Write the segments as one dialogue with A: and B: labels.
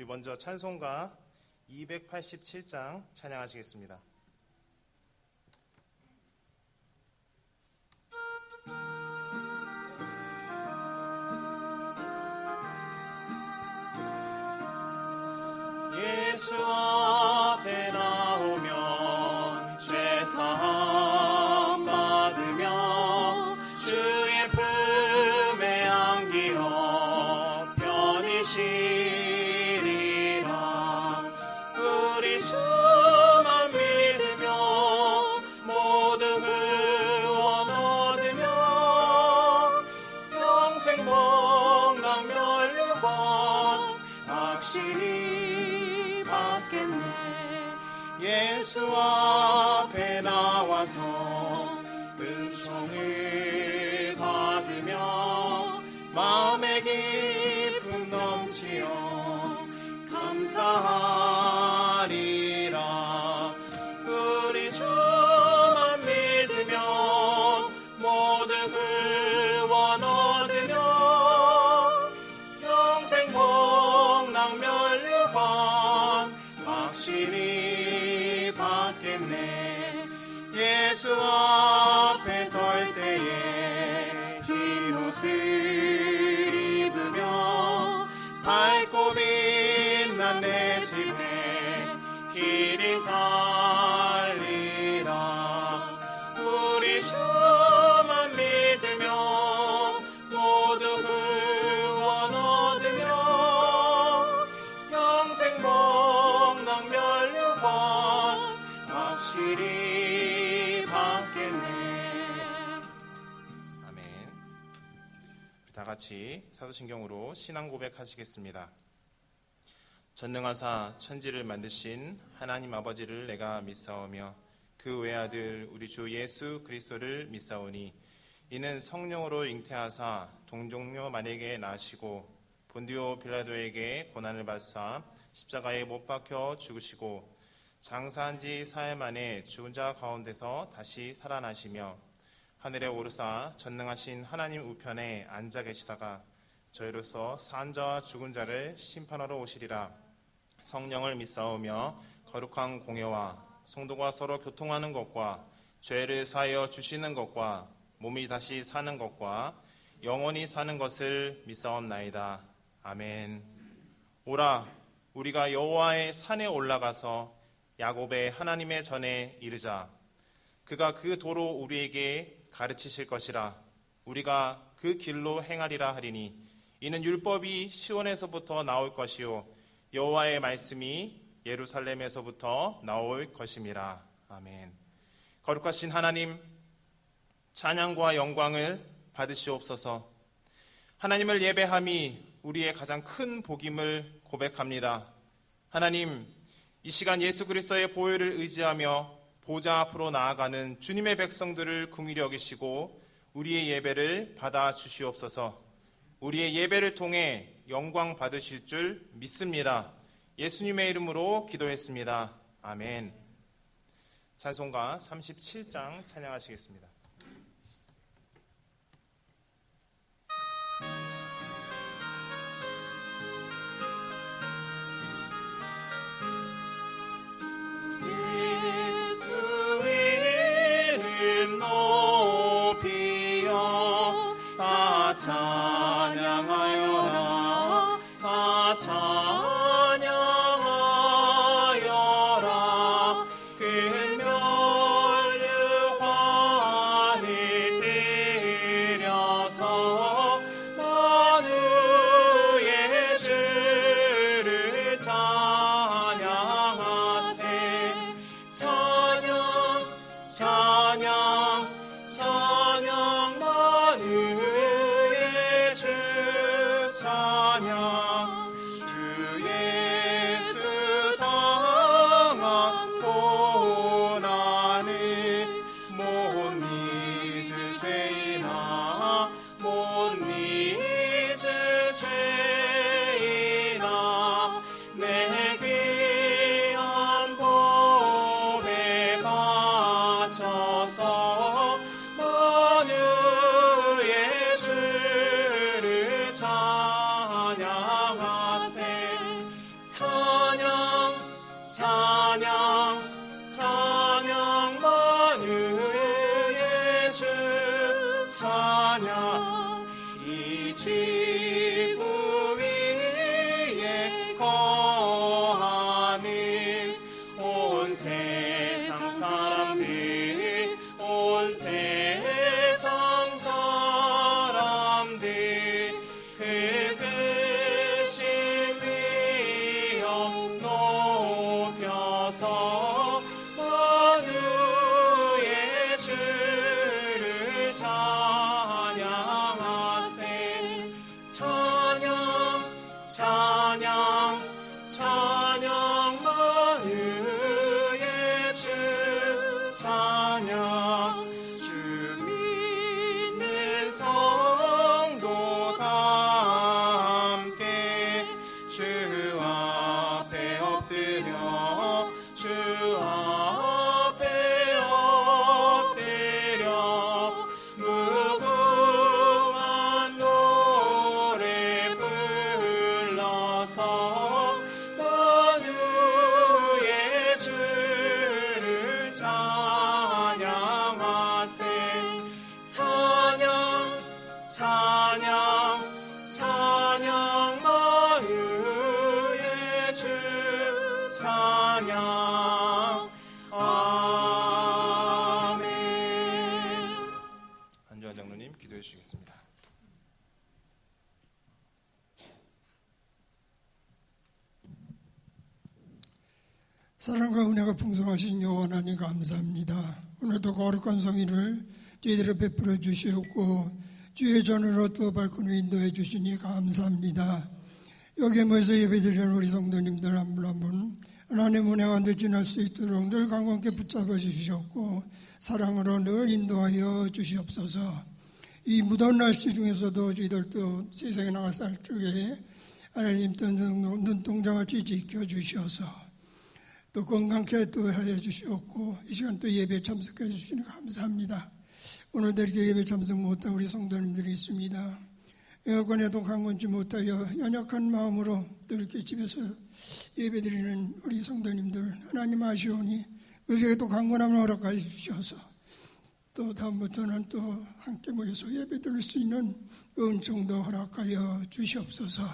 A: 우리 먼저 찬송가 287장 찬양하시겠습니다. 예수 앞에 나오면 죄사함 받으며 주의 품에 안기어 편히 쉬리라. 우리 주만 믿으며 모두 구원 얻으며 영생 복락 면류관 확실히 받겠네. 예수 앞에 나와서 은총을 받으며 마음의 기쁨 넘치어 감사하리라. 우리 주만 믿으며 모두 구원 얻으며 영생 복락 면류관 확실히 받겠네. 예수 앞에 설 때에 흰 옷을 입으며 밝고 빛난 내 집에 길이 살리라. 우리 주만 믿으며 모두 구원 얻으며 영생 복락 면류관 확실히 받겠네. 아멘. 다 같이 사도신경으로 신앙 고백하시겠습니다. 전능하사 천지를 만드신 하나님 아버지를 내가 믿사오며 그 외아들 우리 주 예수 그리스도를 믿사오니 이는 성령으로 잉태하사 동정녀 마리아에게 나시고 본디오 빌라도에게 고난을 받사 십자가에 못 박혀 죽으시고 장사한 지 사흘 만에 죽은 자 가운데서 다시 살아나시며 하늘에 오르사 전능하신 하나님 우편에 앉아 계시다가 저희로서 산 자와 죽은 자를 심판하러 오시리라. 성령을 믿사오며 거룩한 공예와 성도가 서로 교통하는 것과 죄를 사하여 주시는 것과 몸이 다시 사는 것과 영원히 사는 것을 믿사옵나이다. 아멘. 오라 우리가 여호와의 산에 올라가서 야곱의 하나님의 전에 이르자. 그가 그 도로 우리에게 가르치실 것이라. 우리가 그 길로 행하리라 하리니 이는 율법이 시온에서부터 나올 것이요 여호와의 말씀이 예루살렘에서부터 나올 것임이라. 아멘. 거룩하신 하나님, 찬양과 영광을 받으시옵소서. 하나님을 예배함이 우리의 가장 큰 복임을 고백합니다. 하나님, 이 시간 예수 그리스도의 보혈을 의지하며 보좌 앞으로 나아가는 주님의 백성들을 긍휼히 여기시고 우리의 예배를 받아 주시옵소서. 우리의 예배를 통해 영광 받으실 줄 믿습니다. 예수님의 이름으로 기도했습니다. 아멘. 찬송가 37장 찬양하시겠습니다. 예수 이름 높이어 다 찬양하여라. 다 찬양하여라. 그 면류관 사람들 온 세상 사람들 그 크신 위엄 높여서 만유의 주를 찬양하세. 찬양 찬양 찬양 만유의 주 찬양. 주 믿는 성도가 함께 주 앞에 엎드려 주 앞에 엎드려 무궁한 노래 불러서 만유의 주를 찬양하세. 찬양 찬양 찬양 만유의 주 찬양. 아멘. 안주환 장로님 기도해 주시겠습니다.
B: 사랑과 은혜가 풍성하신 여호와 하나님 감사합니다. 오늘도 거룩한 성의를 저희들을 베풀어 주시었고 주의 전으로 또 발걸음 인도해 주시니 감사합니다. 여기에 모여서 예배드리는 우리 성도님들 한 분 한 분 하나님 은혜 가운데 지날 수 있도록 늘 강건케 붙잡아 주셨고 사랑으로 늘 인도하여 주시옵소서. 이 무더운 날씨 중에서도 저희들도 세상에 나가서 할 적에 하나님 또 눈동자같이 지켜주셔서 또 건강케 또 하여 주시옵고 이 시간 또 예배에 참석해 주시니 감사합니다. 오늘도 이렇게 예배 참석 못한 우리 성도님들이 있습니다. 에어컨에도 강건치 못하여 연약한 마음으로 또 이렇게 집에서 예배드리는 우리 성도님들 하나님 아시오니 그들에게도 강건함을 허락하여 주셔서 또 다음부터는 또 함께 모여서 예배드릴 수 있는 은총도 허락하여 주시옵소서.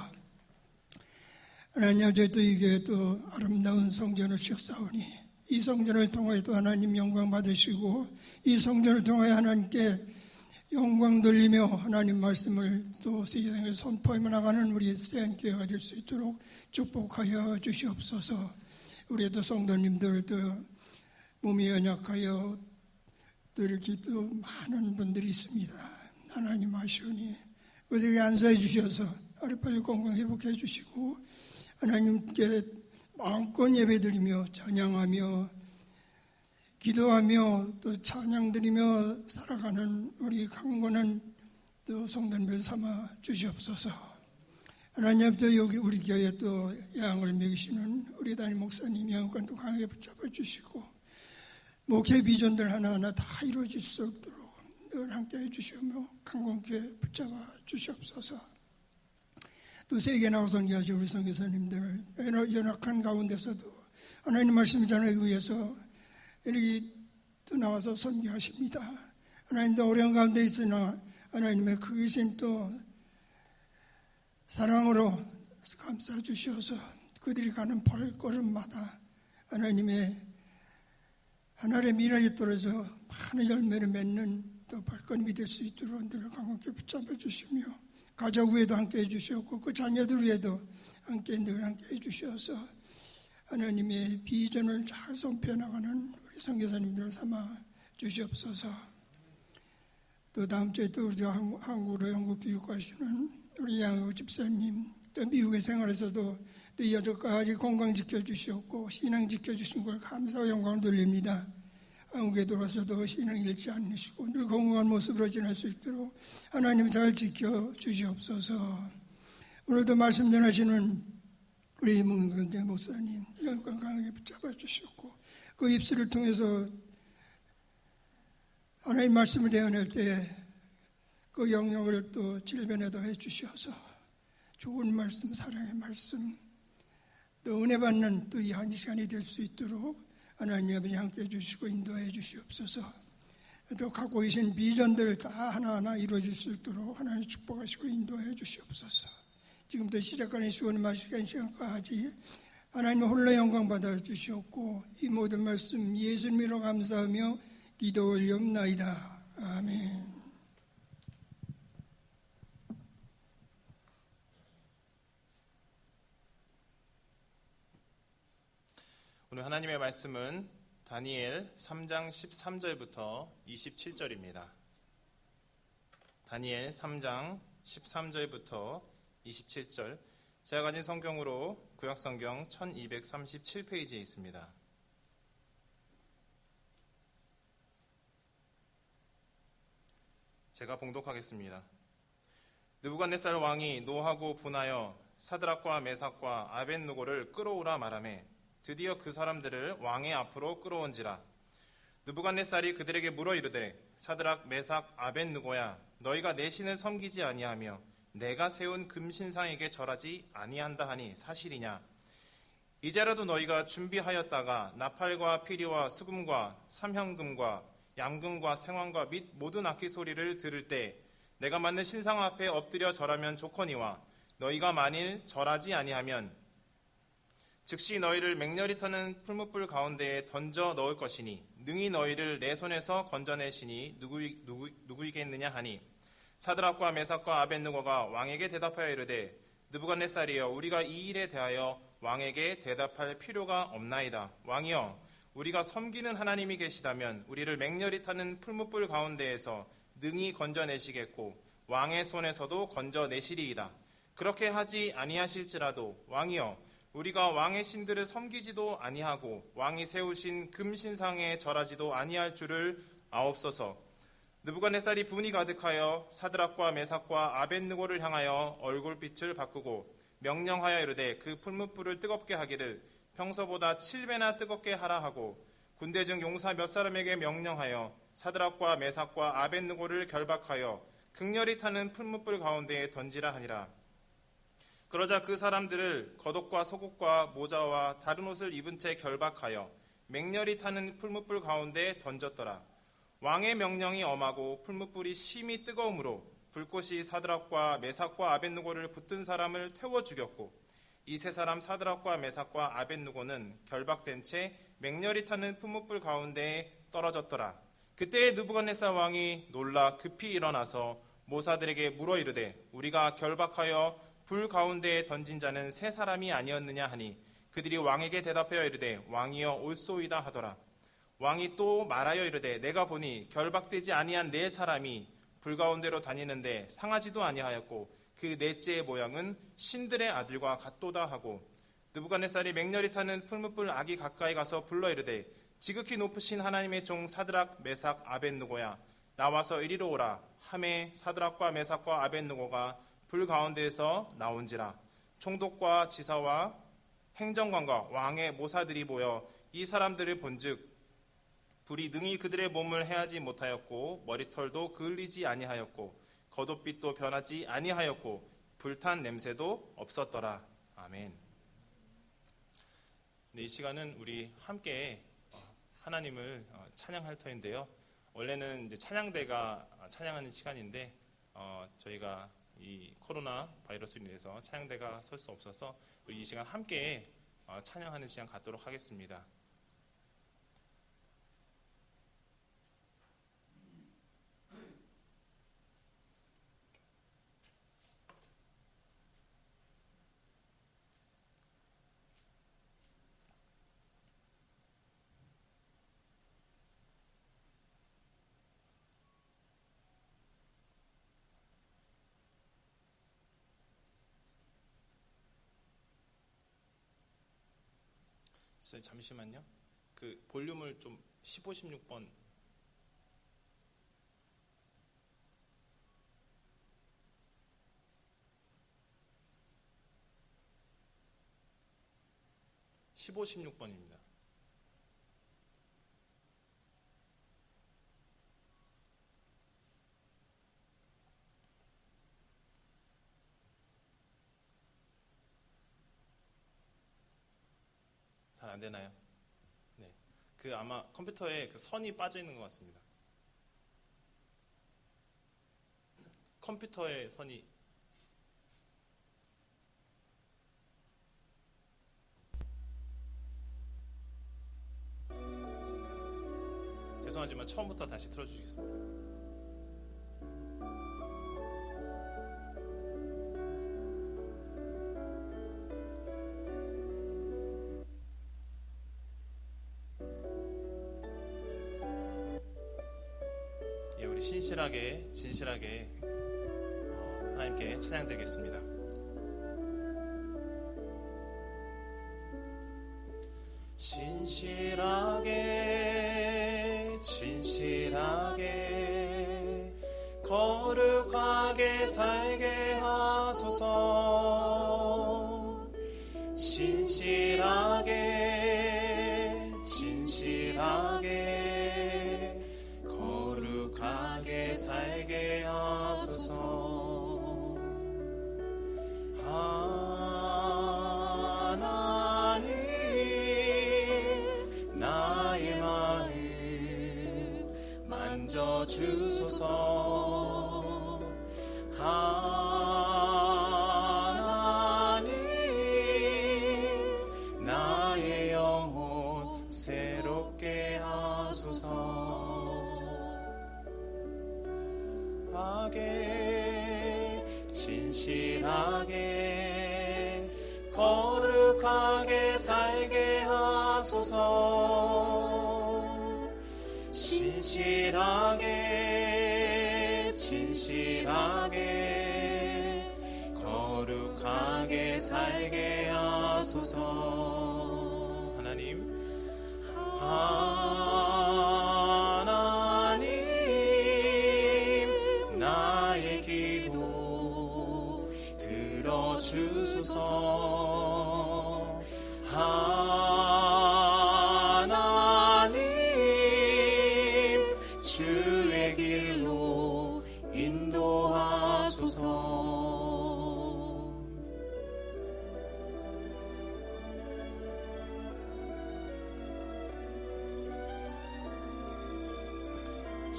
B: 하나님 저희 또 이게 또 아름다운 성전을 지었사오니 이 성전을 통하여 또 하나님 영광 받으시고 이 성전을 통하여 하나님께 영광 돌리며 하나님 말씀을 또 세상에 선포하며 나가는 우리 새한교회가 될 수 있도록 축복하여 주시옵소서. 우리 또 성도님들 또 몸이 연약하여 또 이렇게 또 많은 분들이 있습니다. 하나님 아시오니 그들에게 안수해 주셔서 하루빨리 건강 회복해 주시고 하나님께 마음껏 예배드리며 찬양하며 기도하며 또 찬양드리며 살아가는 우리 강건한 또 성도님들 삼아 주시옵소서. 하나님 또 여기 우리 교회에 또 양을 먹이시는 우리 담임 목사님 양권도 강하게 붙잡아 주시고 목회 비전들 하나하나 다 이루어질 수 있도록 늘 함께 해주시며 강건케 붙잡아 주시옵소서. 또 세계 나가서 선교하신 우리 선교사님들 연약한 가운데서도 하나님 말씀 전하기 위해서 이렇게 또 나와서 선교하십니다. 하나님도 어려운 가운데 있으나 하나님의 크신 또 사랑으로 감싸 주셔서 그들이 가는 발걸음마다 하나님의 하늘의 미랄이 떨어져 많은 열매를 맺는 또 발걸음이 될 수 있도록 늘 강하게 붙잡아 주시며 가족 위에도 함께 해주셨고 그 자녀들 위에도 함께 늘 함께 해주셔서 하나님의 비전을 잘 선포해 나가는 우리 선교사님들을 삼아 주시옵소서. 또 다음 주에 또 우리가 한국으로 영국 교육하시는 우리 양호 집사님 또 미국의 생활에서도 또 여전까지 건강 지켜주시옵고 신앙 지켜주신 걸 감사와 영광을 돌립니다. 한국에 돌아서도 신앙 잃지 않으시고 늘 건강한 모습으로 지낼 수 있도록 하나님 잘 지켜주시옵소서. 오늘도 말씀 전하시는 우리 문건대 목사님 영광 강하게 붙잡아 주시고 그 입술을 통해서 하나님 말씀을 대언할 때 그 영역을 또 질변에도 해주셔서 좋은 말씀, 사랑의 말씀, 또 은혜 받는 또 이 한 시간이 될 수 있도록 하나님 아버지 함께 해주시고 인도해 주시옵소서. 또 갖고 계신 비전들 다 하나하나 이루어질 수 있도록 하나님 축복하시고 인도해 주시옵소서. 지금부터 시작하는 시간이 마시는 시간까지 하나님 홀로 영광 받아 주시옵고 이 모든 말씀 예수님으로 감사하며 기도 올리옵나이다. 아멘.
A: 오늘 하나님의 말씀은 다니엘 3장 13절부터 27절입니다. 다니엘 3장 13절부터 27절, 제가 가진 성경으로 구약성경 1237페이지에 있습니다. 제가 봉독하겠습니다. 느부갓네살 왕이 노하고 분하여 사드락과 메삭과 아벳느고를 끌어오라 말하매 드디어 그 사람들을 왕의 앞으로 끌어온지라. 느부갓네살이 그들에게 물어 이르되 사드락 메삭 아벳느고야, 너희가 내 신을 섬기지 아니하며 내가 세운 금신상에게 절하지 아니한다 하니 사실이냐? 이제라도 너희가 준비하였다가 나팔과 피리와 수금과 삼향금과 양금과 생황과 및 모든 악기 소리를 들을 때 내가 만든 신상 앞에 엎드려 절하면 좋거니와, 너희가 만일 절하지 아니하면 즉시 너희를 맹렬히 타는 풀무불 가운데에 던져 넣을 것이니 능히 너희를 내 손에서 건져내시니 누구이겠느냐 하니, 사드락과 메삭과 아벳느고가 왕에게 대답하여 이르되 느부갓네살이여, 우리가 이 일에 대하여 왕에게 대답할 필요가 없나이다. 왕이여, 우리가 섬기는 하나님이 계시다면 우리를 맹렬히 타는 풀무불 가운데에서 능히 건져내시겠고 왕의 손에서도 건져내시리이다. 그렇게 하지 아니하실지라도 왕이여, 우리가 왕의 신들을 섬기지도 아니하고 왕이 세우신 금신상에 절하지도 아니할 줄을 아옵소서. 느부갓네살이 분이 가득하여 사드락과 메삭과 아벳느고를 향하여 얼굴빛을 바꾸고 명령하여 이르되 그 풀무불을 뜨겁게 하기를 평소보다 7배나 뜨겁게 하라 하고 군대 중 용사 몇 사람에게 명령하여 사드락과 메삭과 아벳느고를 결박하여 극렬히 타는 풀무불 가운데에 던지라 하니라. 그러자 그 사람들을 겉옷과 속옷과 모자와 다른 옷을 입은 채 결박하여 맹렬히 타는 풀무불 가운데 던졌더라. 왕의 명령이 엄하고 풀무불이 심히 뜨거우므로 불꽃이 사드락과 메삭과 아벳느고를 붙든 사람을 태워 죽였고, 이 세 사람 사드락과 메삭과 아벳느고는 결박된 채 맹렬히 타는 풀무불 가운데에 떨어졌더라. 그때 느부갓네살 왕이 놀라 급히 일어나서 모사들에게 물어 이르되 우리가 결박하여 불 가운데에 던진 자는 세 사람이 아니었느냐 하니, 그들이 왕에게 대답하여 이르되 왕이여 옳소이다 하더라. 왕이 또 말하여 이르되 내가 보니 결박되지 아니한 네 사람이 불 가운데로 다니는데 상하지도 아니하였고 그 넷째의 모양은 신들의 아들과 같도다 하고, 느부갓네살이 맹렬히 타는 풀무불 악이 가까이 가서 불러 이르되 지극히 높으신 하나님의 종 사드락 메삭 아벳느고야, 나와서 이리로 오라 하매 사드락과 메삭과 아벳느고가 불 가운데에서 나온지라. 총독과 지사와 행정관과 왕의 모사들이 모여 이 사람들을 본즉 불이 능히 그들의 몸을 해하지 못하였고 머리털도 그을리지 아니하였고 겉옷빛도 변하지 아니하였고 불탄 냄새도 없었더라. 아멘. 네, 이 시간은 우리 함께 하나님을 찬양할 터인데요. 원래는 이제 찬양대가 찬양하는 시간인데 저희가 이 코로나 바이러스로 인해서 찬양대가 설 수 없어서 우리 이 시간 함께 찬양하는 시간 갖도록 하겠습니다. 잠시만요. 그 볼륨을 좀 15, 16번. (15, 16번입니다) 잘 안 되나요? 네. 그 아마 컴퓨터에 그 선이 빠져 있는 것 같습니다. 컴퓨터에 선이. 죄송하지만 처음부터 다시 틀어주시겠습니다. 예, 우리 신실하게 진실하게 하나님께 찬양드리겠습니다. 신실하게 진실하게 거룩하게 살게 하소서. 신실하게 진실하게 거룩하게 살게 하소서. 하나님 나의 마음 만져주소서. 하나님 나의 영혼 새롭게 하소서. 진실하게 거룩하게 살게 하소서. 신실하게 진실하게 거룩하게 살게 하소서. 하나님 나의 기도 들어주소서. 하나님 주의 길로 인도하소서.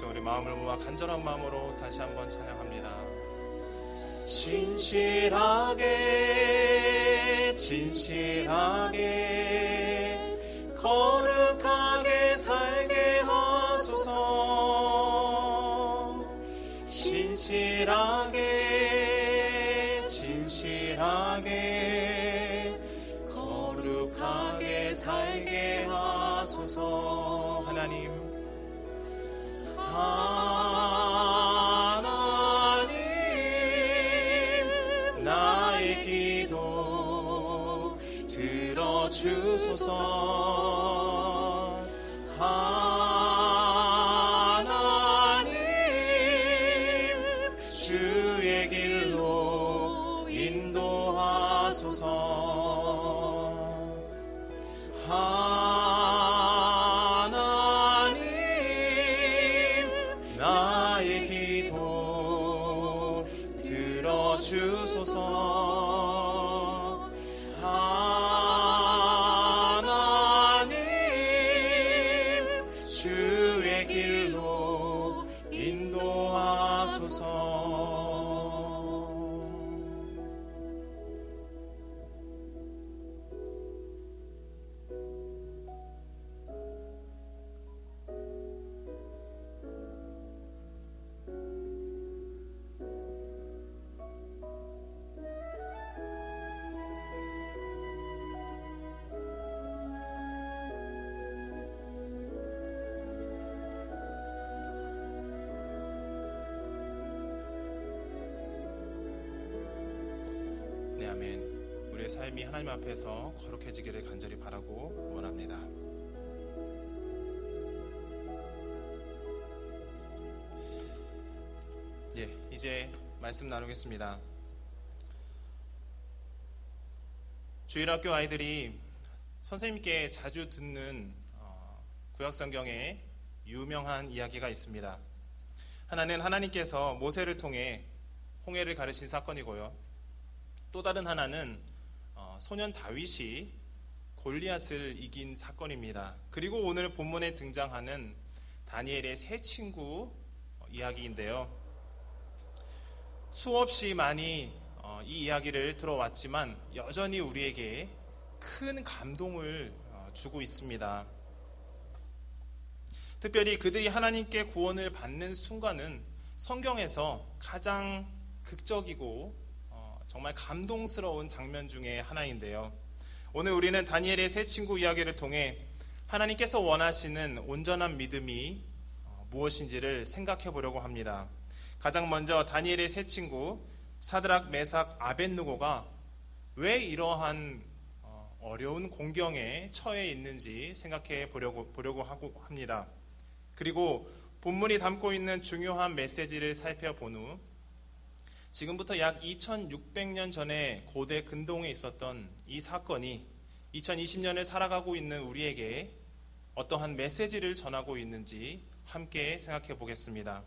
A: 우리 마음을 모아 간절한 마음으로 다시 한번 찬양합니다. 신실하게 진실하게 거룩하게 살게 하소서. 신실하게 진실하게 거룩하게 살게 하소서. 하나님 나의 기도 들어주소서. 하나님 주의 길로 인도하소서. 나의 기도 들어주소서. 하나님 주의 길로 인도하소서. 네, 아멘. 우리의 삶이 하나님 앞에서 거룩해지기를 간절히 바라고 원합니다. 예, 이제 말씀 나누겠습니다. 주일학교 아이들이 선생님께 자주 듣는 구약성경에 유명한 이야기가 있습니다. 하나는 하나님께서 모세를 통해 홍해를 가르신 사건이고요. 또 다른 하나는 소년 다윗이 골리앗을 이긴 사건입니다. 그리고 오늘 본문에 등장하는 다니엘의 세 친구 이야기인데요. 수없이 많이 이 이야기를 들어왔지만 여전히 우리에게 큰 감동을 주고 있습니다. 특별히 그들이 하나님께 구원을 받는 순간은 성경에서 가장 극적이고 정말 감동스러운 장면 중에 하나인데요. 오늘 우리는 다니엘의 세 친구 이야기를 통해 하나님께서 원하시는 온전한 믿음이 무엇인지를 생각해 보려고 합니다. 가장 먼저 다니엘의 세 친구 사드락, 메삭, 아벳느고가 왜 이러한 어려운 공경에 처해 있는지 생각해 보려고 하고 합니다. 그리고 본문이 담고 있는 중요한 메시지를 살펴본 후 지금부터 약 2600년 전에 고대 근동에 있었던 이 사건이 2020년을 살아가고 있는 우리에게 어떠한 메시지를 전하고 있는지 함께 생각해 보겠습니다.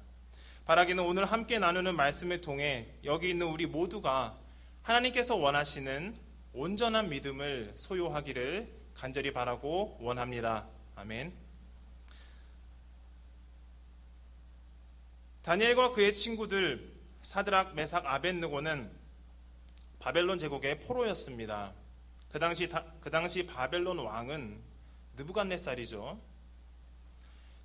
A: 바라기는 오늘 함께 나누는 말씀을 통해 여기 있는 우리 모두가 하나님께서 원하시는 온전한 믿음을 소유하기를 간절히 바라고 원합니다. 아멘. 다니엘과 그의 친구들 사드락, 메삭, 아벳느고는 바벨론 제국의 포로였습니다. 그 당시 바벨론 왕은 느부갓네살이죠.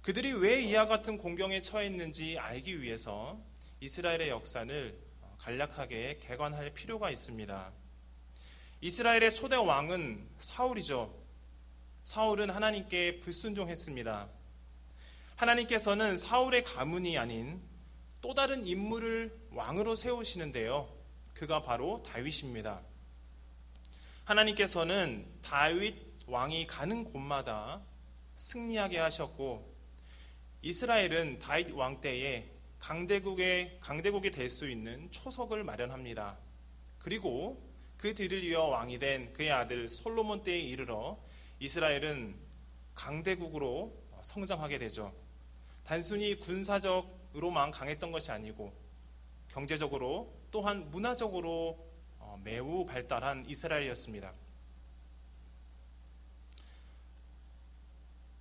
A: 그들이 왜 이와 같은 공경에 처했는지 알기 위해서 이스라엘의 역사를 간략하게 개관할 필요가 있습니다. 이스라엘의 초대 왕은 사울이죠. 사울은 하나님께 불순종했습니다. 하나님께서는 사울의 가문이 아닌 또 다른 인물을 왕으로 세우시는데요. 그가 바로 다윗입니다. 하나님께서는 다윗 왕이 가는 곳마다 승리하게 하셨고 이스라엘은 다윗 왕 때에 강대국이 될 수 있는 초석을 마련합니다. 그리고 그 뒤를 이어 왕이 된 그의 아들 솔로몬 때에 이르러 이스라엘은 강대국으로 성장하게 되죠. 단순히 군사적으로만 강했던 것이 아니고 경제적으로 또한 문화적으로 매우 발달한 이스라엘이었습니다.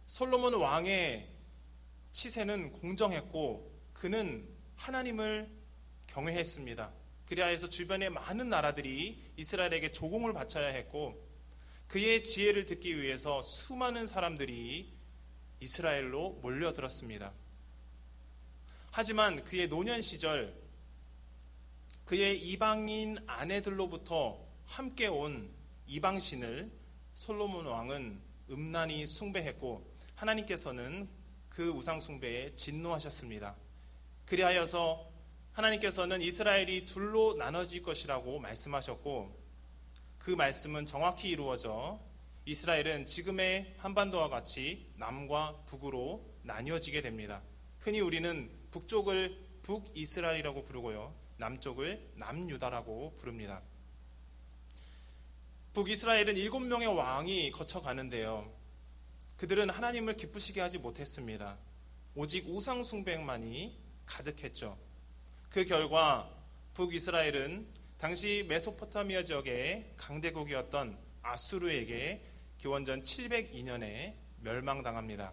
A: 솔로몬 왕의 치세는 공정했고 그는 하나님을 경외했습니다. 그리하여서 주변의 많은 나라들이 이스라엘에게 조공을 바쳐야 했고 그의 지혜를 듣기 위해서 수많은 사람들이 이스라엘로 몰려들었습니다. 하지만 그의 노년 시절 그의 이방인 아내들로부터 함께 온 이방신을 솔로몬 왕은 음란히 숭배했고 하나님께서는 그 우상 숭배에 진노하셨습니다. 그리하여서 하나님께서는 이스라엘이 둘로 나눠질 것이라고 말씀하셨고 그 말씀은 정확히 이루어져 이스라엘은 지금의 한반도와 같이 남과 북으로 나뉘어지게 됩니다. 흔히 우리는 북쪽을 북이스라엘이라고 부르고요. 남쪽을 남유다라고 부릅니다. 북이스라엘은 7명의 왕이 거쳐가는데요. 그들은 하나님을 기쁘시게 하지 못했습니다. 오직 우상숭배만이 가득했죠. 그 결과 북이스라엘은 당시 메소포타미아 지역의 강대국이었던 아수르에게 기원전 702년에 멸망당합니다.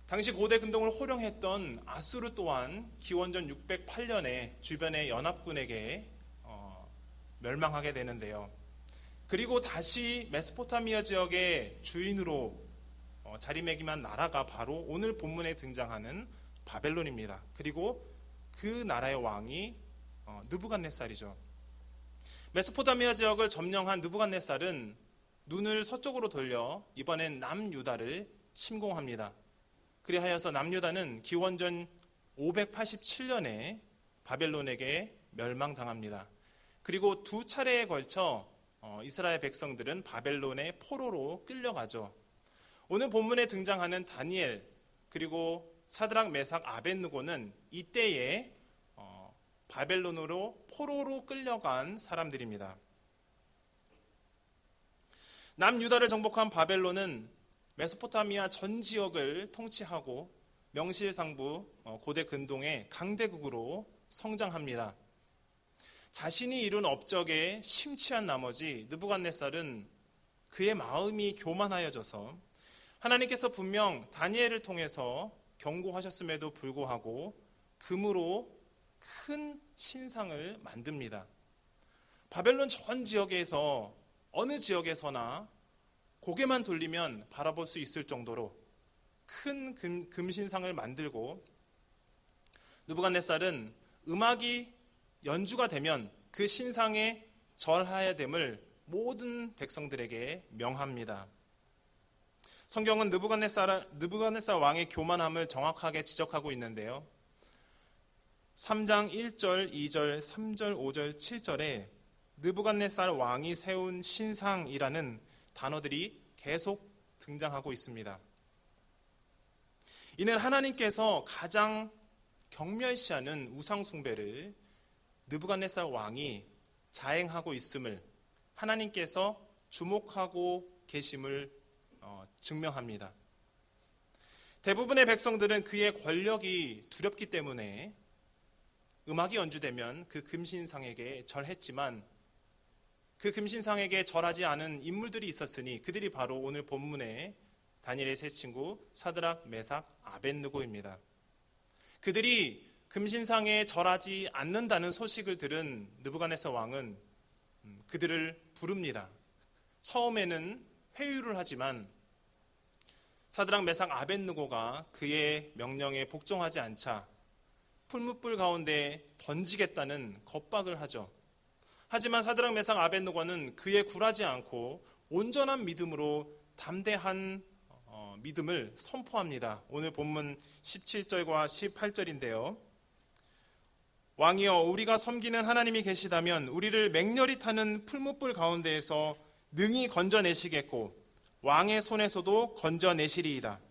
A: 당시 고대 근동을 호령했던 아수르 또한 기원전 608년에 주변의 연합군에게 멸망하게 되는데요. 그리고 다시 메소포타미아 지역의 주인으로 자리매김한 나라가 바로 오늘 본문에 등장하는 바벨론입니다. 그리고 그 나라의 왕이 느부갓네살이죠. 메소포타미아 지역을 점령한 느부갓네살은 눈을 서쪽으로 돌려 이번엔 남유다를 침공합니다. 그리하여서 남유다는 기원전 587년에 바벨론에게 멸망당합니다. 그리고 두 차례에 걸쳐 이스라엘 백성들은 바벨론의 포로로 끌려가죠. 오늘 본문에 등장하는 다니엘 그리고 사드락, 메삭, 아벳느고는 이때에 바벨론으로 포로로 끌려간 사람들입니다. 남유다를 정복한 바벨론은 메소포타미아 전 지역을 통치하고 명실상부 고대 근동의 강대국으로 성장합니다. 자신이 이룬 업적에 심취한 나머지 느부갓네살은 그의 마음이 교만하여져서 하나님께서 분명 다니엘을 통해서 경고하셨음에도 불구하고 금으로 큰 신상을 만듭니다. 바벨론 전 지역에서 어느 지역에서나 고개만 돌리면 바라볼 수 있을 정도로 큰 금신상을 만들고 느부갓네살은 음악이 연주가 되면 그 신상에 절하여야 됨을 모든 백성들에게 명합니다. 성경은 느부갓네살 왕의 교만함을 정확하게 지적하고 있는데요. 3장 1절, 2절, 3절, 5절, 7절에 느부갓네살 왕이 세운 신상이라는 단어들이 계속 등장하고 있습니다. 이는 하나님께서 가장 경멸시하는 우상 숭배를 느부갓네살 왕이 자행하고 있음을 하나님께서 주목하고 계심을 증명합니다. 대부분의 백성들은 그의 권력이 두렵기 때문에 음악이 연주되면 그 금신상에게 절했지만 그 금신상에게 절하지 않은 인물들이 있었으니 그들이 바로 오늘 본문의 다니엘의 세 친구 사드락, 메삭, 아벳느고입니다. 그들이 금신상에 절하지 않는다는 소식을 들은 느부갓네살 왕은 그들을 부릅니다. 처음에는 회유를 하지만 사드락, 메삭, 아벳느고가 그의 명령에 복종하지 않자 풀무불 가운데 던지겠다는 겁박을 하죠. 하지만 사드락, 메삭, 아벳느고는 그에 굴하지 않고 온전한 믿음으로 담대한 믿음을 선포합니다. 오늘 본문 17절과 18절인데요. 왕이여, 우리가 섬기는 하나님이 계시다면 우리를 맹렬히 타는 풀무불 가운데에서 능히 건져내시겠고 왕의 손에서도 건져내시리이다.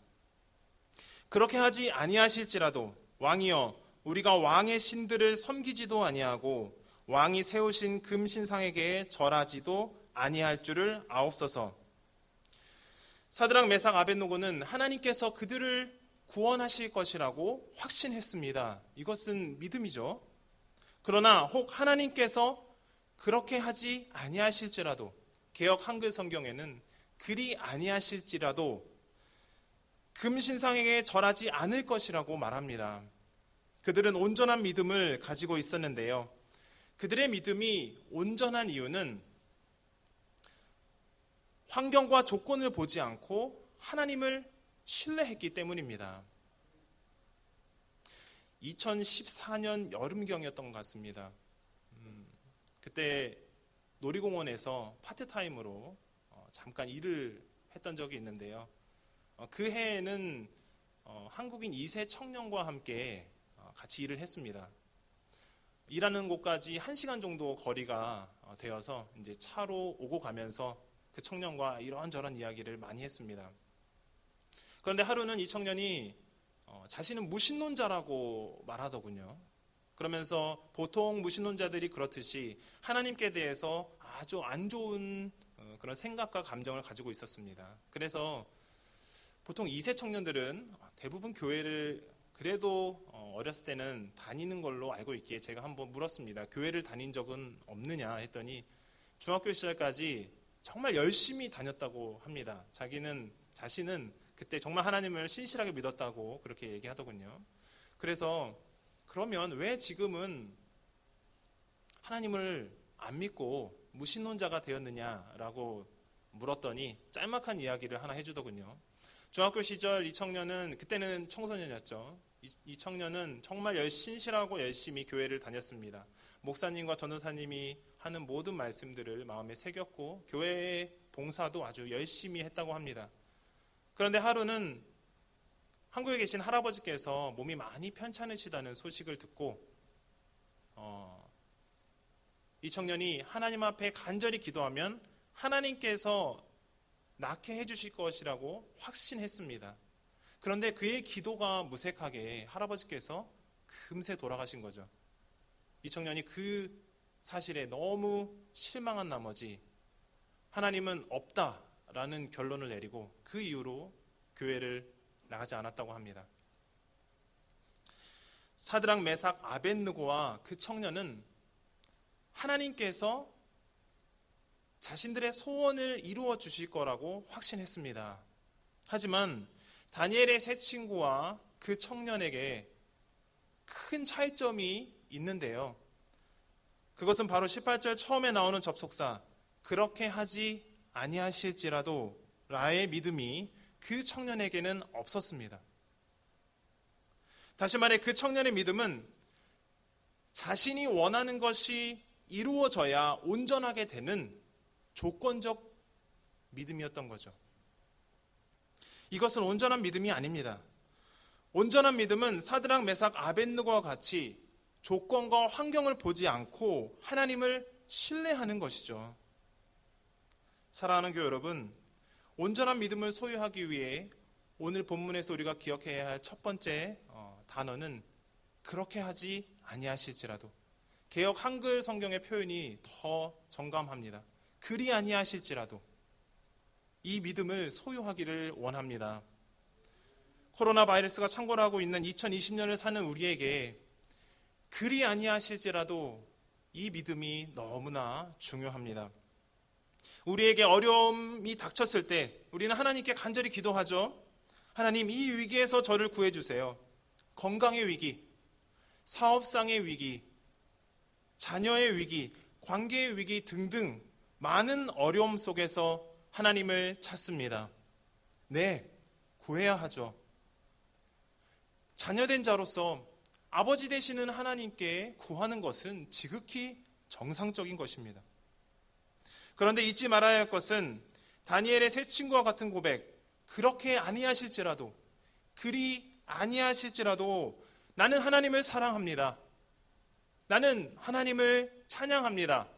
A: 그렇게 하지 아니하실지라도 왕이여, 우리가 왕의 신들을 섬기지도 아니하고 왕이 세우신 금신상에게 절하지도 아니할 줄을 아옵소서. 사드락, 메삭, 아벳느고는 하나님께서 그들을 구원하실 것이라고 확신했습니다. 이것은 믿음이죠. 그러나 혹 하나님께서 그렇게 하지 아니하실지라도, 개역 한글 성경에는 그리 아니하실지라도 금신상에게 절하지 않을 것이라고 말합니다. 그들은 온전한 믿음을 가지고 있었는데요. 그들의 믿음이 온전한 이유는 환경과 조건을 보지 않고 하나님을 신뢰했기 때문입니다. 2014년 여름경이었던 것 같습니다. 그때 놀이공원에서 파트타임으로 잠깐 일을 했던 적이 있는데요. 그 해에는 한국인 2세 청년과 함께 같이 일을 했습니다. 일하는 곳까지 1시간 정도 거리가 되어서 이제 차로 오고 가면서 그 청년과 이런저런 이야기를 많이 했습니다. 그런데 하루는 이 청년이 자신은 무신론자라고 말하더군요. 그러면서 보통 무신론자들이 그렇듯이 하나님께 대해서 아주 안 좋은 그런 생각과 감정을 가지고 있었습니다. 그래서 보통 2세 청년들은 대부분 교회를 그래도 어렸을 때는 다니는 걸로 알고 있기에 제가 한번 물었습니다. 교회를 다닌 적은 없느냐 했더니 중학교 시절까지 정말 열심히 다녔다고 합니다. 자신은 그때 정말 하나님을 신실하게 믿었다고 그렇게 얘기하더군요. 그래서 그러면 왜 지금은 하나님을 안 믿고 무신론자가 되었느냐라고 물었더니 짤막한 이야기를 하나 해주더군요. 중학교 시절 이 청년은, 그때는 청소년이었죠. 이 청년은 정말 신실하고 열심히 교회를 다녔습니다. 목사님과 전도사님이 하는 모든 말씀들을 마음에 새겼고 교회의 봉사도 아주 열심히 했다고 합니다. 그런데 하루는 한국에 계신 할아버지께서 몸이 많이 편찮으시다는 소식을 듣고 이 청년이 하나님 앞에 간절히 기도하면 하나님께서 낫게 해주실 것이라고 확신했습니다. 그런데 그의 기도가 무색하게 할아버지께서 금세 돌아가신 거죠. 이 청년이 그 사실에 너무 실망한 나머지 하나님은 없다라는 결론을 내리고 그 이후로 교회를 나가지 않았다고 합니다. 사드락, 메삭, 아벳느고와 그 청년은 하나님께서 자신들의 소원을 이루어 주실 거라고 확신했습니다. 하지만 다니엘의 세 친구와 그 청년에게 큰 차이점이 있는데요. 그것은 바로 18절 처음에 나오는 접속사 그렇게 하지 아니하실지라도 라의 믿음이 그 청년에게는 없었습니다. 다시 말해 그 청년의 믿음은 자신이 원하는 것이 이루어져야 온전하게 되는 조건적 믿음이었던 거죠. 이것은 온전한 믿음이 아닙니다. 온전한 믿음은 사드락, 메삭, 아벳느고와 같이 조건과 환경을 보지 않고 하나님을 신뢰하는 것이죠. 사랑하는 교회 여러분, 온전한 믿음을 소유하기 위해 오늘 본문에서 우리가 기억해야 할 첫 번째 단어는 그렇게 하지 아니하실지라도, 개역 한글 성경의 표현이 더 정감합니다. 그리 아니하실지라도 이 믿음을 소유하기를 원합니다. 코로나 바이러스가 창궐하고 있는 2020년을 사는 우리에게 그리 아니하실지라도 이 믿음이 너무나 중요합니다. 우리에게 어려움이 닥쳤을 때 우리는 하나님께 간절히 기도하죠. 하나님, 이 위기에서 저를 구해주세요. 건강의 위기, 사업상의 위기, 자녀의 위기, 관계의 위기 등등 많은 어려움 속에서 하나님을 찾습니다. 네, 구해야 하죠. 자녀된 자로서 아버지 되시는 하나님께 구하는 것은 지극히 정상적인 것입니다. 그런데 잊지 말아야 할 것은 다니엘의 세 친구와 같은 고백, 그렇게 아니하실지라도, 그리 아니하실지라도 나는 하나님을 사랑합니다. 나는 하나님을 찬양합니다.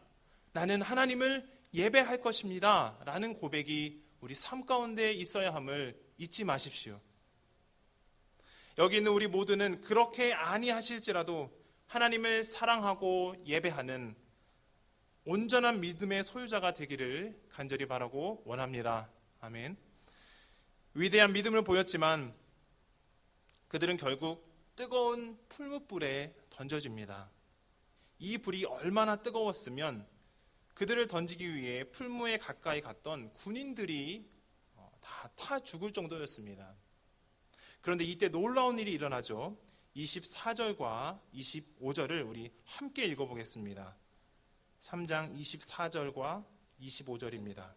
A: 나는 하나님을 예배할 것입니다. 라는 고백이 우리 삶 가운데 있어야 함을 잊지 마십시오. 여기 있는 우리 모두는 그렇게 아니하실지라도 하나님을 사랑하고 예배하는 온전한 믿음의 소유자가 되기를 간절히 바라고 원합니다. 아멘. 위대한 믿음을 보였지만 그들은 결국 뜨거운 풀무불에 던져집니다. 이 불이 얼마나 뜨거웠으면 그들을 던지기 위해 풀무에 가까이 갔던 군인들이 다 타 죽을 정도였습니다. 그런데 이때 놀라운 일이 일어나죠. 24절과 25절을 우리 함께 읽어보겠습니다. 3장 24절과 25절입니다.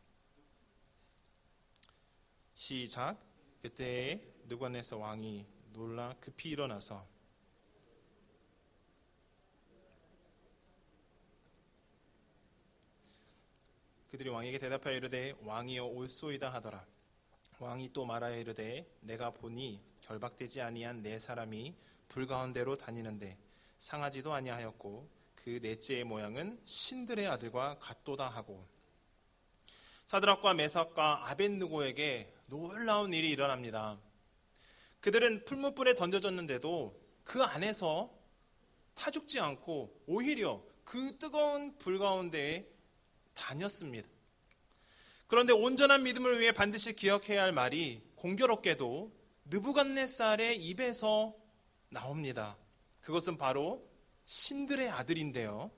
A: 시작. 그때 느부갓네살 왕이 놀라 급히 일어나서 그들이 왕에게 대답하여 이르되 왕이여 옳소이다 하더라. 왕이 또 말하여 이르되 내가 보니 결박되지 아니한 네 사람이 불 가운데로 다니는데 상하지도 아니하였고 그 넷째의 모양은 신들의 아들과 같도다 하고, 사드락과 메삭과 아벳느고에게 놀라운 일이 일어납니다. 그들은 풀무불에 던져졌는데도 그 안에서 타 죽지 않고 오히려 그 뜨거운 불 가운데에 다녔습니다. 그런데 온전한 믿음을 위해 반드시 기억해야 할 말이 공교롭게도 느부갓네살의 입에서 나옵니다. 그것은 바로 신들의 아들인데요.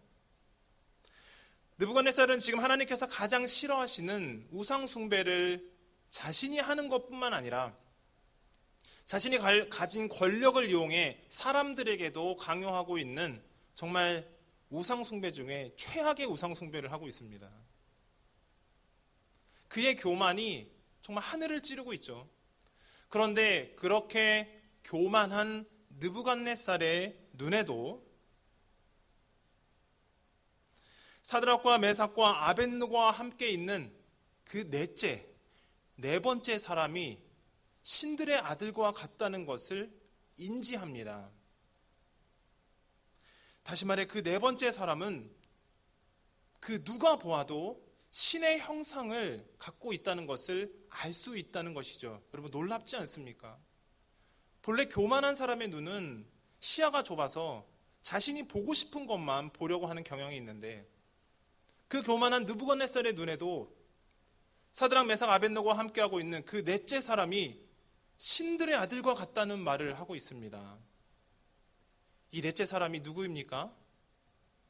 A: 느부갓네살은 지금 하나님께서 가장 싫어하시는 우상 숭배를 자신이 하는 것뿐만 아니라 자신이 가진 권력을 이용해 사람들에게도 강요하고 있는 정말 우상 숭배 중에 최악의 우상 숭배를 하고 있습니다. 그의 교만이 정말 하늘을 찌르고 있죠. 그런데 그렇게 교만한 느부갓네살의 눈에도 사드락과 메삭과 아벳느고와 함께 있는 그 네 번째 사람이 신들의 아들과 같다는 것을 인지합니다. 다시 말해 그 네 번째 사람은 그 누가 보아도 신의 형상을 갖고 있다는 것을 알 수 있다는 것이죠. 여러분 놀랍지 않습니까? 본래 교만한 사람의 눈은 시야가 좁아서 자신이 보고 싶은 것만 보려고 하는 경향이 있는데 그 교만한 느부갓네살의 눈에도 사드락, 메삭, 아벳느고와 함께하고 있는 그 넷째 사람이 신들의 아들과 같다는 말을 하고 있습니다. 이 넷째 사람이 누구입니까?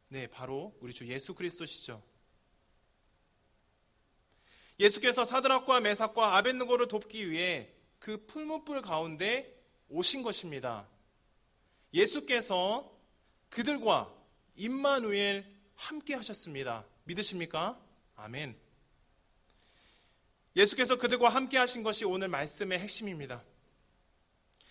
A: 네, 바로 우리 주 예수 그리스도시죠. 예수께서 사드락과 메삭과 아벳느고를 돕기 위해 그 풀무불 가운데 오신 것입니다. 예수께서 그들과 임마누엘 함께 하셨습니다. 믿으십니까? 아멘. 예수께서 그들과 함께 하신 것이 오늘 말씀의 핵심입니다.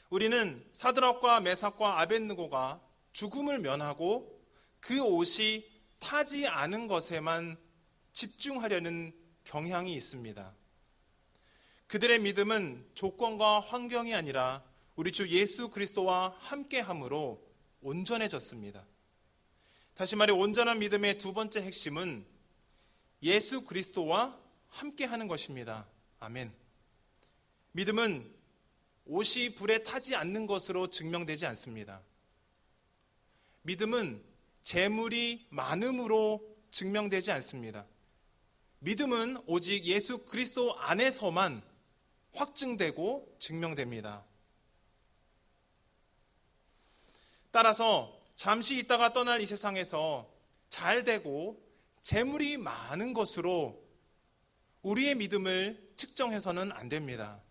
A: 우리는 사드락과 메삭과 아벳느고가 죽음을 면하고 그 옷이 타지 않은 것에만 집중하려는 경향이 있습니다. 그들의 믿음은 조건과 환경이 아니라 우리 주 예수 그리스도와 함께함으로 온전해졌습니다. 다시 말해 온전한 믿음의 두 번째 핵심은 예수 그리스도와 함께하는 것입니다. 아멘. 믿음은 옷이 불에 타지 않는 것으로 증명되지 않습니다. 믿음은 재물이 많음으로 증명되지 않습니다. 믿음은 오직 예수 그리스도 안에서만 확증되고 증명됩니다. 따라서 잠시 있다가 떠날 이 세상에서 잘 되고 재물이 많은 것으로 우리의 믿음을 측정해서는 안 됩니다.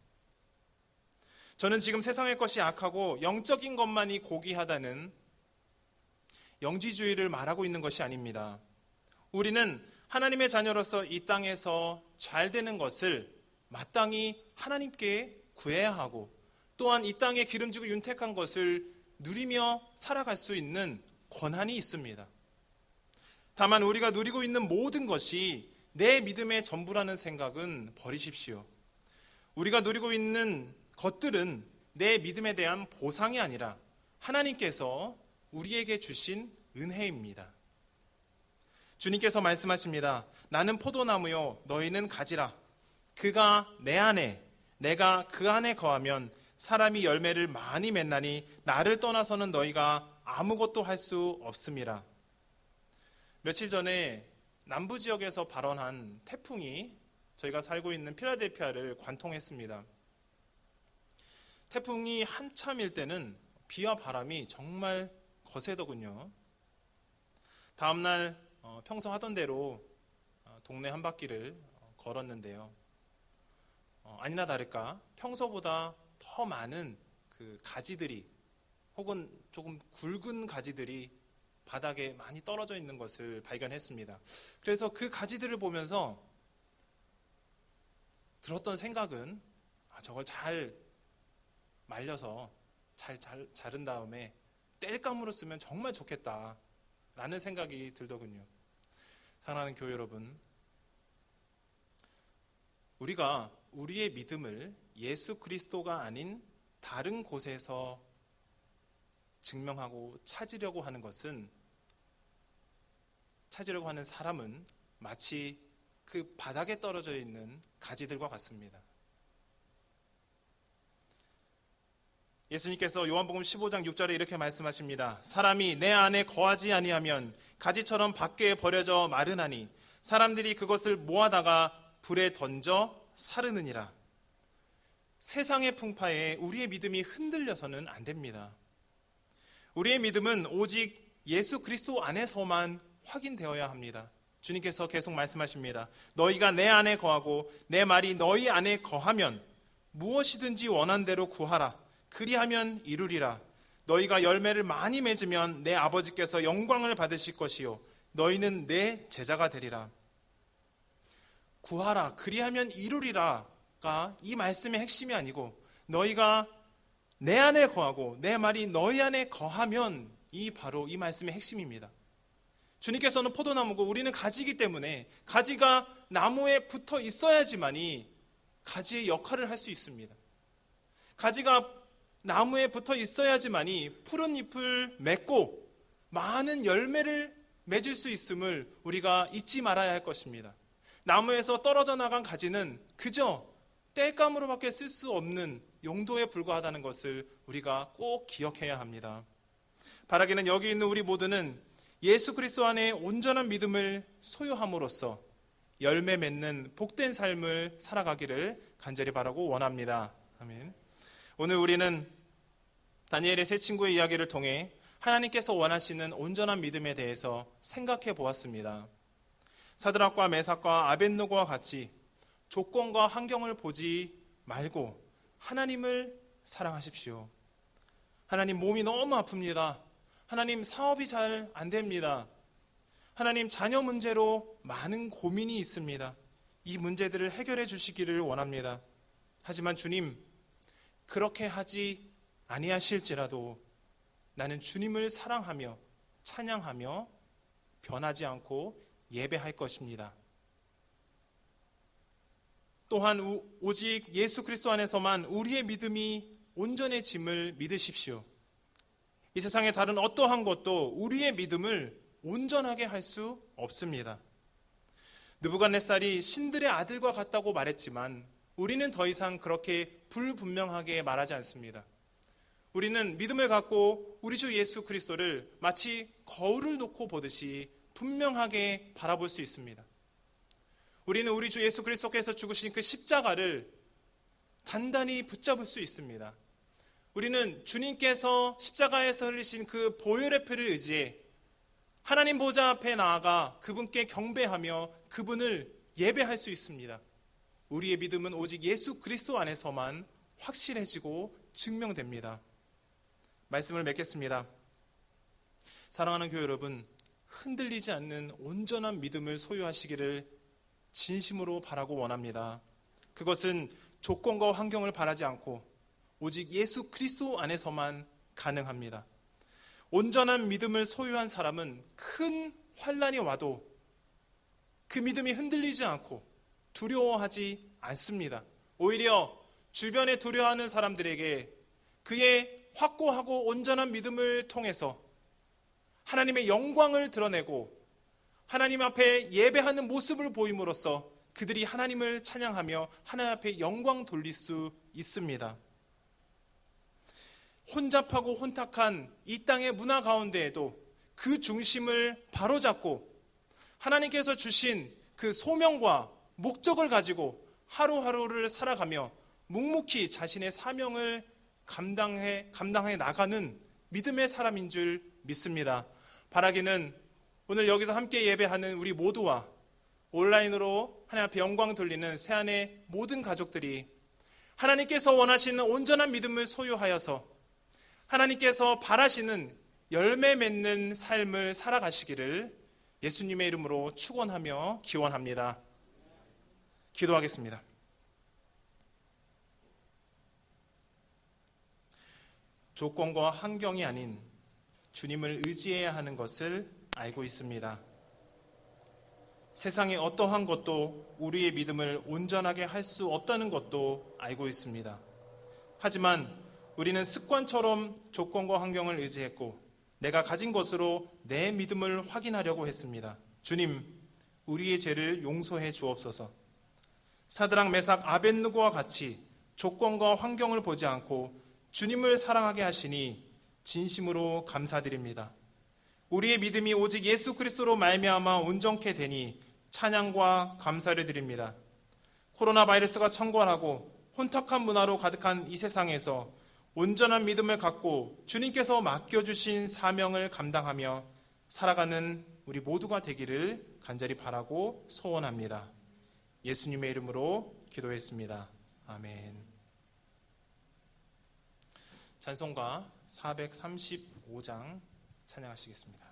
A: 저는 지금 세상의 것이 악하고 영적인 것만이 고귀하다는 영지주의를 말하고 있는 것이 아닙니다. 우리는 하나님의 자녀로서 이 땅에서 잘 되는 것을 마땅히 하나님께 구해야 하고 또한 이 땅에 기름지고 윤택한 것을 누리며 살아갈 수 있는 권한이 있습니다. 다만 우리가 누리고 있는 모든 것이 내 믿음의 전부라는 생각은 버리십시오. 우리가 누리고 있는 것들은 내 믿음에 대한 보상이 아니라 하나님께서 우리에게 주신 은혜입니다. 주님께서 말씀하십니다. 나는 포도나무요 너희는 가지라. 그가 내 안에 내가 그 안에 거하면 사람이 열매를 많이 맺나니 나를 떠나서는 너희가 아무것도 할 수 없음이라. 며칠 전에 남부 지역에서 발원한 태풍이 저희가 살고 있는 필라델피아를 관통했습니다. 태풍이 한참일 때는 비와 바람이 정말 거세더군요. 다음날 평소 하던 대로 동네 한 바퀴를 걸었는데요. 아니나 다를까 평소보다 더 많은 그 가지들이 혹은 조금 굵은 가지들이 바닥에 많이 떨어져 있는 것을 발견했습니다. 그래서 그 가지들을 보면서 들었던 생각은 저걸 잘 말려서 잘 자른 다음에 땔감으로 쓰면 정말 좋겠다라는 생각이 들더군요. 사랑하는 교회 여러분, 우리가 우리의 믿음을 예수 그리스도가 아닌 다른 곳에서 증명하고 찾으려고 하는 사람은 마치 그 바닥에 떨어져 있는 가지들과 같습니다. 예수님께서 요한복음 15장 6절에 이렇게 말씀하십니다. 사람이 내 안에 거하지 아니하면 가지처럼 밖에 버려져 마르나니 사람들이 그것을 모아다가 불에 던져 사르느니라. 세상의 풍파에 우리의 믿음이 흔들려서는 안 됩니다. 우리의 믿음은 오직 예수 그리스도 안에서만 확인되어야 합니다. 주님께서 계속 말씀하십니다. 너희가 내 안에 거하고 내 말이 너희 안에 거하면 무엇이든지 원한 대로 구하라. 그리하면 이루리라. 너희가 열매를 많이 맺으면 내 아버지께서 영광을 받으실 것이요 너희는 내 제자가 되리라. 구하라. 그리하면 이루리라가 이 말씀의 핵심이 아니고 너희가 내 안에 거하고 내 말이 너희 안에 거하면 바로 이 말씀의 핵심입니다. 주님께서는 포도나무고 우리는 가지이기 때문에 가지가 나무에 붙어 있어야지만이 가지의 역할을 할 수 있습니다. 가지가 나무에 붙어 있어야지만이 푸른 잎을 맺고 많은 열매를 맺을 수 있음을 우리가 잊지 말아야 할 것입니다. 나무에서 떨어져 나간 가지는 그저 땔감으로밖에 쓸 수 없는 용도에 불과하다는 것을 우리가 꼭 기억해야 합니다. 바라기는 여기 있는 우리 모두는 예수 그리스도 안에 온전한 믿음을 소유함으로써 열매 맺는 복된 삶을 살아가기를 간절히 바라고 원합니다. 아멘. 오늘 우리는 다니엘의 세 친구의 이야기를 통해 하나님께서 원하시는 온전한 믿음에 대해서 생각해 보았습니다. 사드락과 메삭과 아벳느고와 같이 조건과 환경을 보지 말고 하나님을 사랑하십시오. 하나님 몸이 너무 아픕니다. 하나님 사업이 잘 안 됩니다. 하나님 자녀 문제로 많은 고민이 있습니다. 이 문제들을 해결해 주시기를 원합니다. 하지만 주님, 그렇게 하지 아니하실지라도 나는 주님을 사랑하며 찬양하며 변하지 않고 예배할 것입니다. 또한 오직 예수 그리스도 안에서만 우리의 믿음이 온전해짐을 믿으십시오. 이 세상의 다른 어떠한 것도 우리의 믿음을 온전하게 할 수 없습니다. 느부갓네살이 신들의 아들과 같다고 말했지만 우리는 더 이상 그렇게 불분명하게 말하지 않습니다. 우리는 믿음을 갖고 우리 주 예수 그리스도를 마치 거울을 놓고 보듯이 분명하게 바라볼 수 있습니다. 우리는 우리 주 예수 그리스도께서 죽으신 그 십자가를 단단히 붙잡을 수 있습니다. 우리는 주님께서 십자가에서 흘리신 그 보혈의 피를 의지해 하나님 보좌 앞에 나아가 그분께 경배하며 그분을 예배할 수 있습니다. 우리의 믿음은 오직 예수 그리스도 안에서만 확실해지고 증명됩니다. 말씀을 맺겠습니다. 사랑하는 교회 여러분, 흔들리지 않는 온전한 믿음을 소유하시기를 진심으로 바라고 원합니다. 그것은 조건과 환경을 바라지 않고 오직 예수 그리스도 안에서만 가능합니다. 온전한 믿음을 소유한 사람은 큰 환난이 와도 그 믿음이 흔들리지 않고 두려워하지 않습니다. 오히려 주변에 두려워하는 사람들에게 그의 확고하고 온전한 믿음을 통해서 하나님의 영광을 드러내고 하나님 앞에 예배하는 모습을 보임으로써 그들이 하나님을 찬양하며 하나님 앞에 영광 돌릴 수 있습니다. 혼잡하고 혼탁한 이 땅의 문화 가운데에도 그 중심을 바로잡고 하나님께서 주신 그 소명과 목적을 가지고 하루하루를 살아가며 묵묵히 자신의 사명을 감당해 나가는 믿음의 사람인 줄 믿습니다. 바라기는 오늘 여기서 함께 예배하는 우리 모두와 온라인으로 하나님 앞에 영광 돌리는 새안의 모든 가족들이 하나님께서 원하시는 온전한 믿음을 소유하여서 하나님께서 바라시는 열매 맺는 삶을 살아가시기를 예수님의 이름으로 축원하며 기원합니다. 기도하겠습니다. 조건과 환경이 아닌 주님을 의지해야 하는 것을 알고 있습니다. 세상의 어떠한 것도 우리의 믿음을 온전하게 할 수 없다는 것도 알고 있습니다. 하지만 우리는 습관처럼 조건과 환경을 의지했고 내가 가진 것으로 내 믿음을 확인하려고 했습니다. 주님, 우리의 죄를 용서해 주옵소서. 사드락, 메삭, 아벳느고와 같이 조건과 환경을 보지 않고 주님을 사랑하게 하시니 진심으로 감사드립니다. 우리의 믿음이 오직 예수 그리스도로 말미암아 온전케 되니 찬양과 감사를 드립니다. 코로나 바이러스가 창궐하고 혼탁한 문화로 가득한 이 세상에서 온전한 믿음을 갖고 주님께서 맡겨주신 사명을 감당하며 살아가는 우리 모두가 되기를 간절히 바라고 소원합니다. 예수님의 이름으로 기도했습니다. 아멘. 찬송가 435장 찬양하시겠습니다.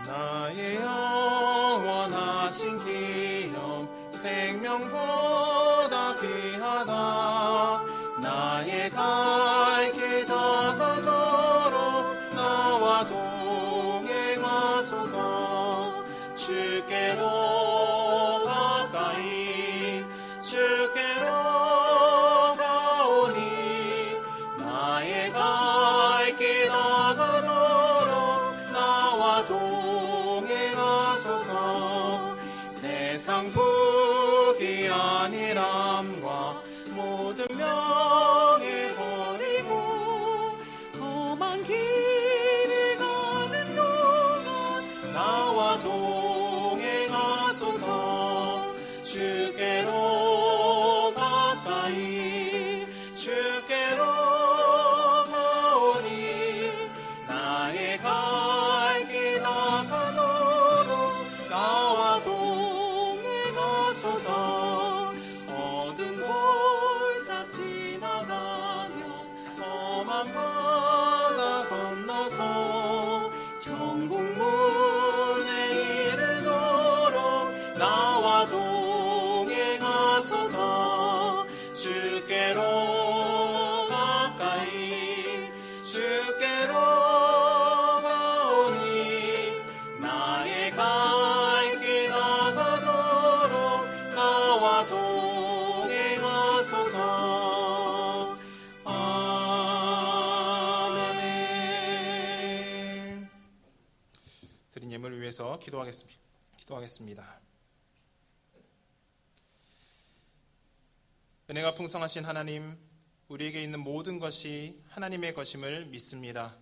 A: 나의 영원하신 기념 생명보다 귀하다. 나의 갈 길 다가도록 나와 동행하소서. 주께로 가까이 주께로 가오니 나의 갈 길 다가도록 나와 동행하소서. 세상 부귀 아니람과 모든 명예 버리고 험한 길을 가는 동안 나와 동행하소서. 주께로 가까이 주께로 가오니 나의 갈 길 다가도록 나와 동행하소서. 어둠 한바다 건너서 천국 문에 이르도록 나와 동행하소서. 주께로 가까이 주께로 가오니 나의 갈 길 다가도록 나와 동행하소서. 아멘. 드린 예물을 위해서 기도하겠습니다. 은혜가 풍성하신 하나님, 우리에게 있는 모든 것이 하나님의 것임을 믿습니다.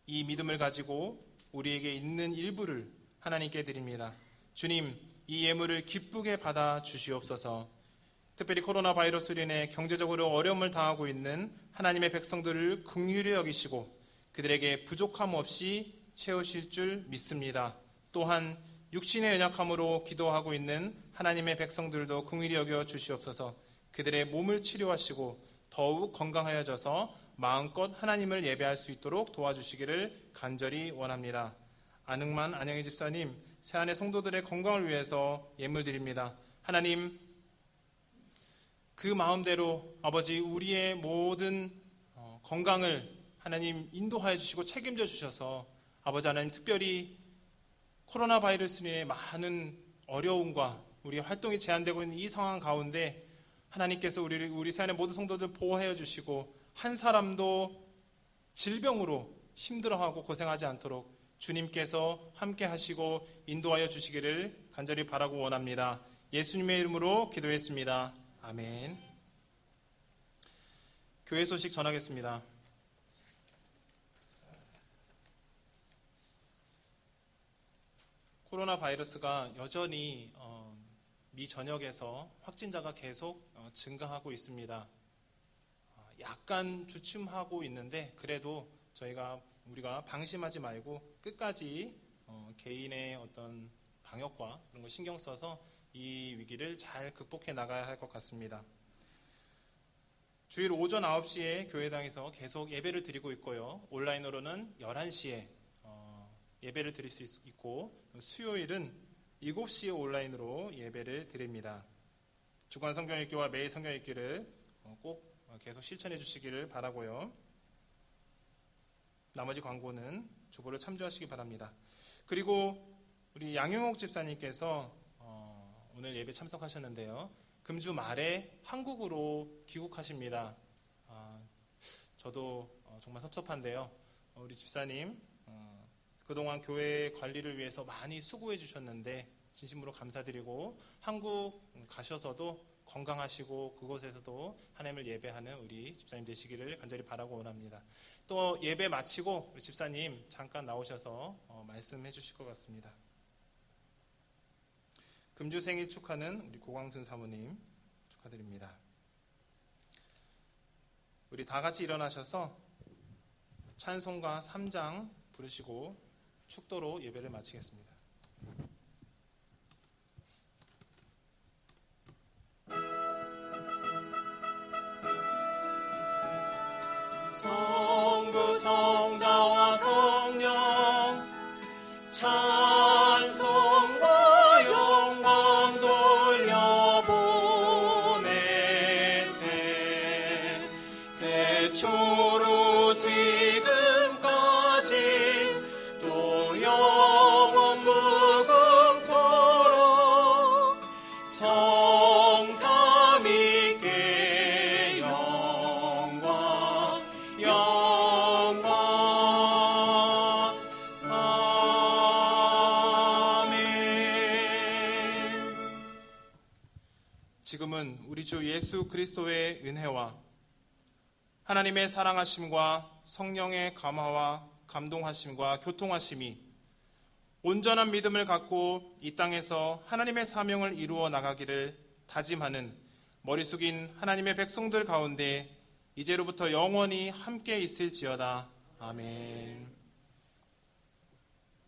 A: 이 믿음을 가지고 우리에게 있는 일부를 하나님께 드립니다. 주님, 이 예물을 기쁘게 받아 주시옵소서. 특별히 코로나 바이러스로 인해 경제적으로 어려움을 당하고 있는 하나님의 백성들을 긍휼히 여기시고 그들에게 부족함 없이 채우실 줄 믿습니다. 또한 육신의 연약함으로 기도하고 있는 하나님의 백성들도 긍휼히 여겨 주시옵소서. 그들의 몸을 치료하시고 더욱 건강하여져서 마음껏 하나님을 예배할 수 있도록 도와주시기를 간절히 원합니다. 안흥만 안영희 집사님, 새안의 성도들의 건강을 위해서 예물 드립니다. 하나님, 그 마음대로 아버지 우리의 모든 건강을 하나님 인도하여 주시고 책임져 주셔서 아버지 하나님, 특별히 코로나 바이러스로 인해 많은 어려움과 우리의 활동이 제한되고 있는 이 상황 가운데 하나님께서 우리 새안의 모든 성도들 보호하여 주시고 한 사람도 질병으로 힘들어하고 고생하지 않도록 주님께서 함께 하시고 인도하여 주시기를 간절히 바라고 원합니다. 예수님의 이름으로 기도했습니다. 아멘. 교회 소식 전하겠습니다. 코로나 바이러스가 여전히 미 전역에서 확진자가 계속 증가하고 있습니다. 약간 주춤하고 있는데 그래도 우리가 방심하지 말고 끝까지 개인의 어떤 방역과 그런 거 신경 써서 이 위기를 잘 극복해 나가야 할 것 같습니다. 주일 오전 9시에 교회당에서 계속 예배를 드리고 있고요. 온라인으로는 11시에 예배를 드릴 수 있고 수요일은 7시에 온라인으로 예배를 드립니다. 주간 성경 읽기와 매일 성경 읽기를 꼭 계속 실천해 주시기를 바라고요. 나머지 광고는 주보를 참조하시기 바랍니다. 그리고 우리 양용옥 집사님께서 오늘 예배 참석하셨는데요. 금주 말에 한국으로 귀국하십니다. 저도 정말 섭섭한데요. 우리 집사님 그동안 교회 관리를 위해서 많이 수고해 주셨는데 진심으로 감사드리고 한국 가셔서도 건강하시고 그곳에서도 하나님을 예배하는 우리 집사님 되시기를 간절히 바라고 원합니다. 또 예배 마치고 우리 집사님 잠깐 나오셔서 말씀해 주실 것 같습니다. 금주 생일 축하는 우리 고광순 사모님 축하드립니다. 우리 다 같이 일어나셔서 찬송가 3장 부르시고 축도로 예배를 마치겠습니다. 성부 성자와 성령 찬송과 영광 돌려보내세 대초로 지금까지 또 영원 무궁토록 성삼위께 영광 아멘. 지금은 우리 주 예수 그리스도의 은혜와 하나님의 사랑하심과 성령의 감화와 감동하심과 교통하심이 온전한 믿음을 갖고 이 땅에서 하나님의 사명을 이루어 나가기를 다짐하는 머리 숙인 하나님의 백성들 가운데 이제로부터 영원히 함께 있을지어다. 아멘.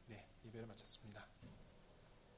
A: 네, 예배를 마쳤습니다.